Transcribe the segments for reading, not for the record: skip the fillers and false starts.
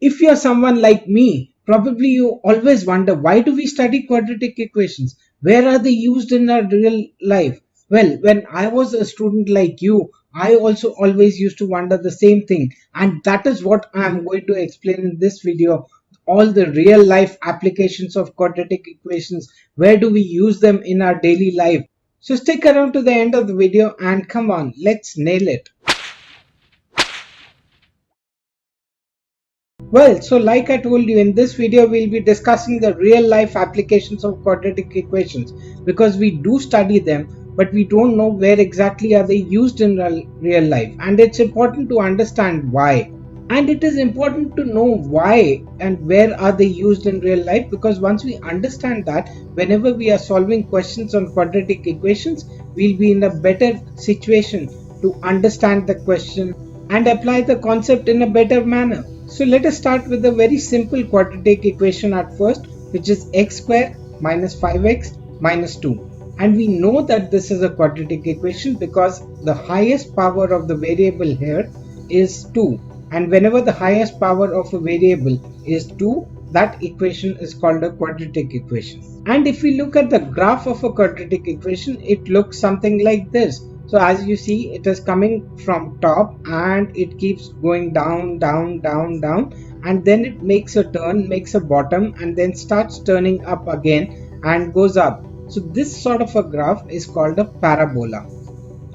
If you're someone like me, probably you always wonder, why do we study quadratic equations? Where are they used in our real life? Well, when I was a student like you, I also always used to wonder the same thing, and that is what I am going to explain in this video. All the real life applications of quadratic equations. Where do we use them in our daily life? So stick around to the end of the video and come on, let's nail it. Well, so like I told you, in this video we'll be discussing the real life applications of quadratic equations, because we do study them but we don't know where exactly are they used in real life, and it's important to understand why. And it is important to know why and where are they used in real life, because once we understand that, whenever we are solving questions on quadratic equations, we'll be in a better situation to understand the question and apply the concept in a better manner. So let us start with a very simple quadratic equation at first, which is x square minus 5x minus 2. And we know that this is a quadratic equation because the highest power of the variable here is 2. And whenever the highest power of a variable is 2, that equation is called a quadratic equation. And if we look at the graph of a quadratic equation, it looks something like this. So as you see, it is coming from top and it keeps going down, down, down, down, and then it makes a turn, makes a bottom, and then starts turning up again and goes up. So this sort of a graph is called a parabola.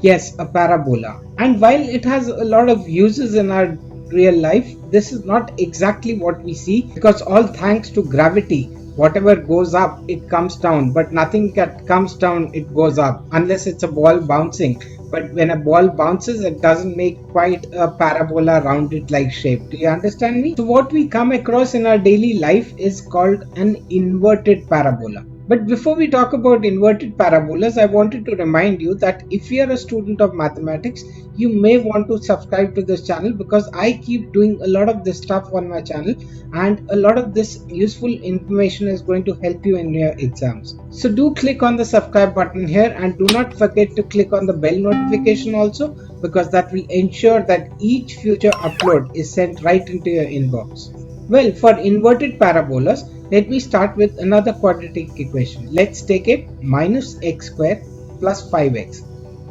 Yes, a parabola. And while it has a lot of uses in our real life, this is not exactly what we see, because all thanks to gravity, whatever goes up it comes down, but nothing that comes down it goes up, unless it's a ball bouncing. But when a ball bounces, it doesn't make quite a parabola rounded like shape. Do you understand me? So what we come across in our daily life is called an inverted parabola. But before we talk about inverted parabolas, I wanted to remind you that if you are a student of mathematics, you may want to subscribe to this channel, because I keep doing a lot of this stuff on my channel, and a lot of this useful information is going to help you in your exams. So do click on the subscribe button here, and do not forget to click on the bell notification also, because that will ensure that each future upload is sent right into your inbox. Well, for inverted parabolas, let me start with another quadratic equation. Let's take it minus x square plus 5x.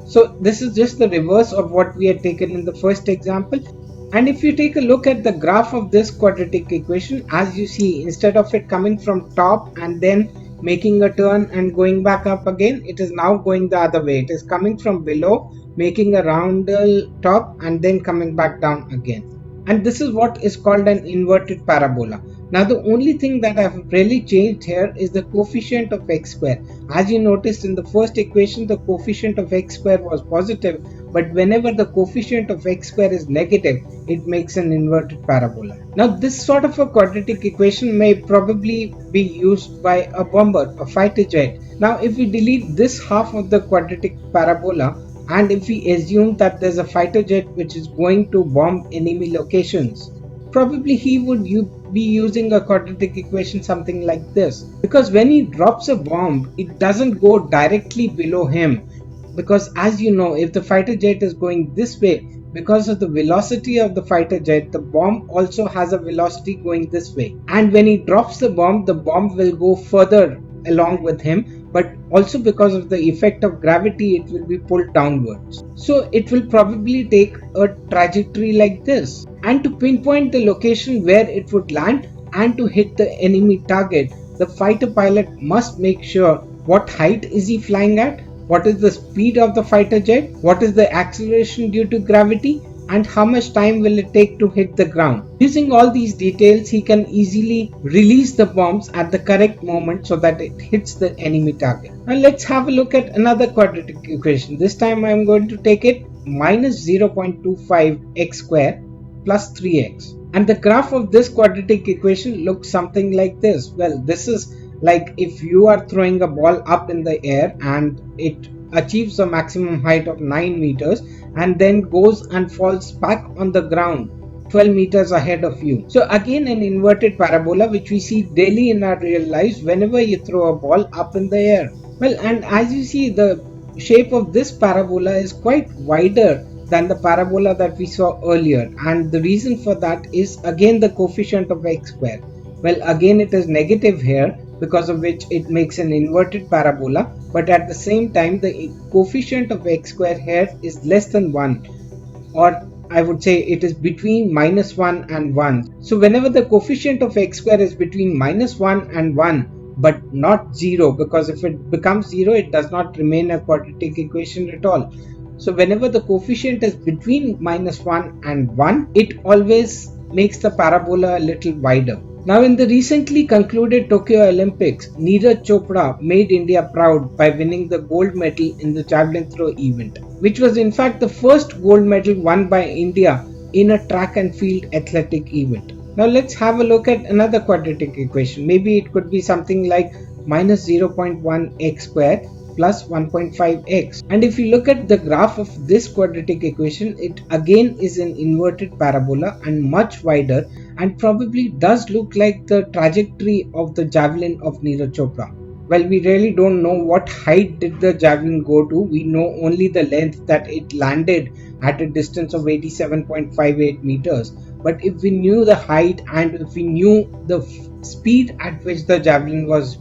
So this is just the reverse of what we had taken in the first example. And if you take a look at the graph of this quadratic equation, as you see, instead of it coming from top and then making a turn and going back up again, it is now going the other way. It is coming from below, making a round top, and then coming back down again. And this is what is called an inverted parabola. Now the only thing that I have really changed here is the coefficient of x square. As you noticed in the first equation, the coefficient of x square was positive, but whenever the coefficient of x square is negative, it makes an inverted parabola. Now this sort of a quadratic equation may probably be used by a bomber, a fighter jet. Now if we delete this half of the quadratic parabola, and if we assume that there's a fighter jet which is going to bomb enemy locations, probably he would be using a quadratic equation something like this. Because when he drops a bomb, it doesn't go directly below him. Because as you know, if the fighter jet is going this way, because of the velocity of the fighter jet, the bomb also has a velocity going this way. And when he drops the bomb will go further along with him, but also because of the effect of gravity, it will be pulled downwards. So it will probably take a trajectory like this. And to pinpoint the location where it would land and to hit the enemy target, the fighter pilot must make sure what height is he flying at, what is the speed of the fighter jet, what is the acceleration due to gravity, and how much time will it take to hit the ground. Using all these details, he can easily release the bombs at the correct moment so that it hits the enemy target. Now let's have a look at another quadratic equation. This time I am going to take it minus 0.25 x square plus 3x. And the graph of this quadratic equation looks something like this. Well, this is like if you are throwing a ball up in the air and it achieves a maximum height of 9 meters and then goes and falls back on the ground 12 meters ahead of you. So again, an inverted parabola which we see daily in our real lives whenever you throw a ball up in the air. Well, and as you see, the shape of this parabola is quite wider than the parabola that we saw earlier, and the reason for that is again the coefficient of x square. Well, again it is negative here, because of which it makes an inverted parabola, but at the same time the coefficient of x square here is less than 1, or I would say it is between -1 and 1. So whenever the coefficient of x square is between -1 and 1 but not 0, because if it becomes 0 it does not remain a quadratic equation at all. So whenever the coefficient is between -1 and 1, it always makes the parabola a little wider. Now, in the recently concluded Tokyo Olympics, Neeraj Chopra made India proud by winning the gold medal in the javelin throw event, which was in fact the first gold medal won by India in a track and field athletic event. Now, let's have a look at another quadratic equation. Maybe it could be something like minus 0.1 x squared plus 1.5x. And if you look at the graph of this quadratic equation, it again is an inverted parabola and much wider, and probably does look like the trajectory of the javelin of Neeraj Chopra. Well, we really don't know what height did the javelin go to. We know only the length, that it landed at a distance of 87.58 meters. But if we knew the height and if we knew the speed at which the javelin was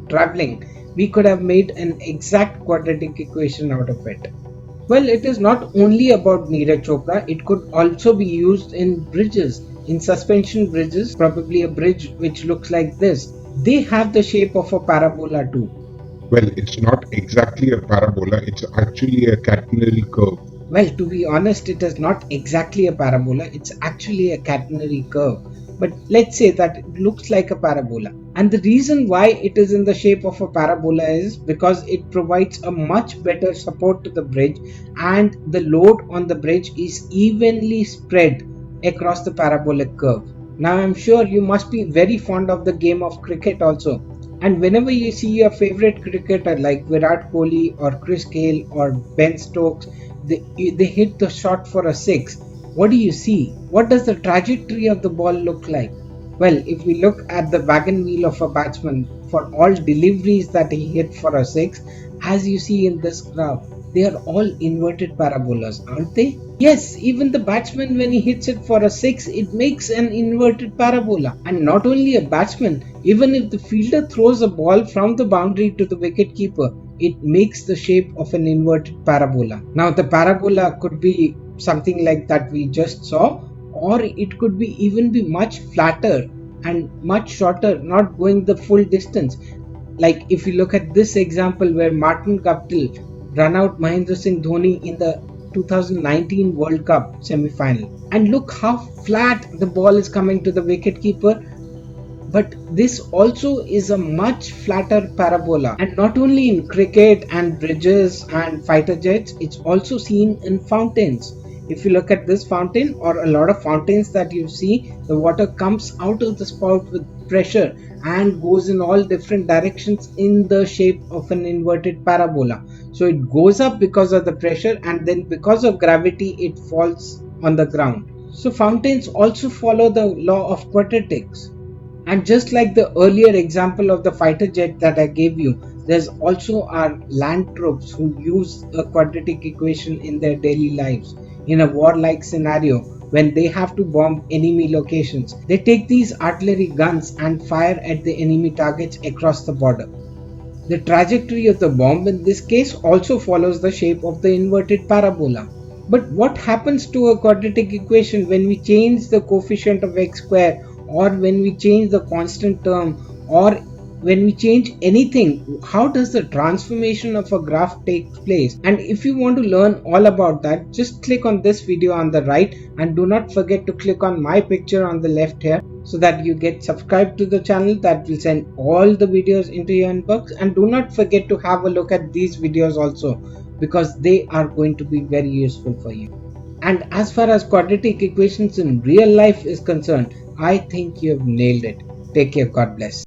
traveling, we could have made an exact quadratic equation out of it. Well, it is not only about Neeraj Chopra, it could also be used in bridges, in suspension bridges, probably a bridge which looks like this. They have the shape of a parabola too. Well, it's not exactly a parabola, it's actually a catenary curve. Well, to be honest, it is not exactly a parabola, it's actually a catenary curve. But let's say that it looks like a parabola. And the reason why it is in the shape of a parabola is because it provides a much better support to the bridge, and the load on the bridge is evenly spread across the parabolic curve. Now I'm sure you must be very fond of the game of cricket also. And whenever you see your favorite cricketer like Virat Kohli or Chris Gale or Ben Stokes, they hit the shot for a 6. What do you see? What does the trajectory of the ball look like? Well, if we look at the wagon wheel of a batsman for all deliveries that he hit for a 6, as you see in this graph, they are all inverted parabolas, aren't they? Yes, even the batsman, when he hits it for a 6, it makes an inverted parabola. And not only a batsman, even if the fielder throws a ball from the boundary to the wicket keeper, it makes the shape of an inverted parabola. Now the parabola could be something like that we just saw, or it could be even be much flatter and much shorter, not going the full distance. Like if you look at this example where Martin Guptill run out Mahendra Singh Dhoni in the 2019 World Cup semi-final, and look how flat the ball is coming to the wicket keeper. But this also is a much flatter parabola, and not only in cricket and bridges and fighter jets, it's also seen in fountains. If you look at this fountain or a lot of fountains that you see, the water comes out of the spout with pressure and goes in all different directions in the shape of an inverted parabola. So it goes up because of the pressure, and then because of gravity it falls on the ground. So fountains also follow the law of quadratics. And just like the earlier example of the fighter jet that I gave you, there's also our land troops who use a quadratic equation in their daily lives. In a warlike scenario, when they have to bomb enemy locations, they take these artillery guns and fire at the enemy targets across the border. The trajectory of the bomb in this case also follows the shape of the inverted parabola. But what happens to a quadratic equation when we change the coefficient of x square, or when we change the constant term, or when we change anything? How does the transformation of a graph take place? And if you want to learn all about that, just click on this video on the right, and do not forget to click on my picture on the left here, so that you get subscribed to the channel that will send all the videos into your inbox. And do not forget to have a look at these videos also, because they are going to be very useful for you. And as far as quadratic equations in real life is concerned, I think you have nailed it. Take care. God bless.